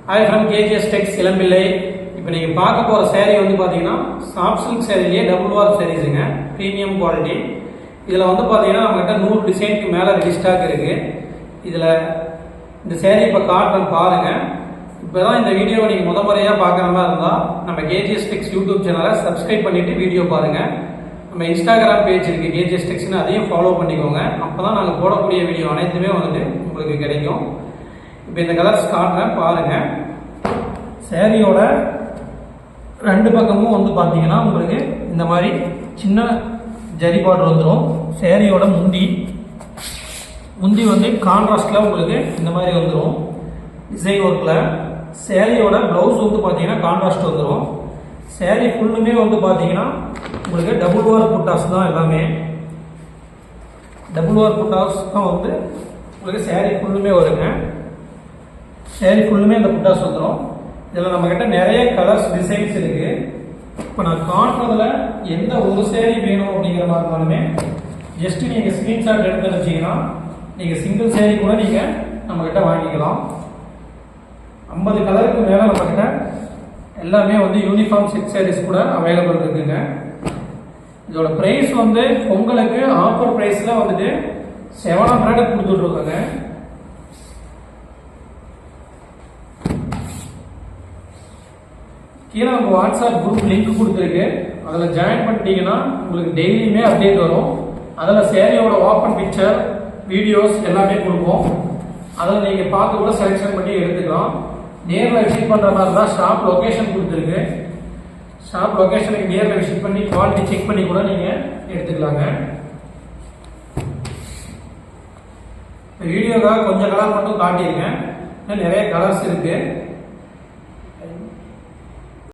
Hi from KGS Tex Elampillai. இப்போ நீங்கள் பார்க்க போகிற சேரீ வந்து பார்த்தீங்கன்னா சாஃப்ட் சில்க் சேரீலேயே டபுள் வார் சேரீஸுங்க, ப்ரீமியம் குவாலிட்டி. இதில் வந்து பார்த்தீங்கன்னா நம்மகிட்ட 100 டிசைனுக்கு மேலே ரெடி ஸ்டாக் இருக்குது. இதில் இந்த சேரீ இப்போ காட்டுறேன் பாருங்கள். இப்போ தான் இந்த வீடியோவை நீங்கள் முறையாக பார்க்குற மாதிரி இருந்தால் நம்ம கேஜிஎஸ் டெக்ஸ் யூடியூப் சேனலை சப்ஸ்கிரைப் பண்ணிவிட்டு வீடியோ பாருங்கள். நம்ம இன்ஸ்டாகிராம் பேஜ் இருக்குது கேஜிஎஸ் டெக்ஸ்னு, அதையும் ஃபாலோ பண்ணிக்கோங்க. அப்போ தான் நாங்கள் போடக்கூடிய வீடியோ அனைத்துமே வந்துட்டு உங்களுக்கு கிடைக்கும். இப்போ இந்த கலர்ஸ் காட்டுறேன் பாருங்கள். சேரீயோட ரெண்டு பக்கமும் வந்து பார்த்தீங்கன்னா உங்களுக்கு இந்த மாதிரி சின்ன ஜரி பார்டர் வந்துடும். சேரீயோட முந்தி வந்து கான்ட்ராஸ்டில் உங்களுக்கு இந்த மாதிரி வந்துடும் டிசைன் ஒர்க்கில். சேரீயோட ப்ளவுஸ் வந்து பார்த்தீங்கன்னா கான்ட்ராஸ்ட் வந்துடும். சேரீ ஃபுல்லுமே வந்து பார்த்தீங்கன்னா உங்களுக்கு டபுள் வார் புட்டாஸ் தான், எல்லாமே டபுள் வார் புட்டாஸ் தான் வந்து உங்களுக்கு சேரீ ஃபுல்லுமே வருங்க. சேரீ ஃபுல்லுமே இந்த புட்டாஸ் வந்துடும். இதில் நம்மக்கிட்ட நிறைய கலர்ஸ் டிசைன்ஸ் இருக்குது. இப்போ நான் காட்டுறதுல எந்த ஒரு சேரீ வேணும் அப்படிங்கிற மாதிரி இருந்தாலுமே ஜஸ்ட்டு நீங்கள் ஸ்க்ரீன்ஷாட் எடுத்து வச்சிங்கன்னா நீங்கள் சிங்கிள் சேரீ கூட நீங்கள் நம்மக்கிட்ட வாங்கிக்கலாம். 50 கலருக்கு மேலே நம்மக்கிட்ட எல்லாமே வந்து யூனிஃபார்ம் செட் சேரீஸ் கூட அவைலபிள் இருக்குங்க. இதோட ப்ரைஸ் வந்து பொங்கலுக்கு ஆஃபர் ப்ரைஸில் வந்துட்டு 700 கொடுத்துட்ருக்கோங்க. கீழே நம்ம வாட்ஸ்அப் குரூப் லிங்க் கொடுத்துருக்கு, அதில் ஜாயின் பண்ணிட்டீங்கன்னா உங்களுக்கு டெய்லியுமே அப்டேட் வரும். அதில் சேரீயோட ஓப்பன் பிக்சர் வீடியோஸ் எல்லாமே கொடுப்போம். அதில் நீங்கள் பார்த்து கூட செலெக்ஷன் பண்ணி எடுத்துக்கலாம். நேரில் விசிட் பண்ணுற மாதிரி தான் ஷாப் லொக்கேஷன் கொடுத்துருக்கு. ஷாப் லொக்கேஷனுக்கு நேரில் விசிட் பண்ணி குவாலிட்டி செக் பண்ணி கூட நீங்கள் எடுத்துக்கலாங்க. வீடியோக்காக கொஞ்சம் கலர் மட்டும் காட்டியிருக்கேன், இன்னும் நிறைய கலர்ஸ் இருக்குது.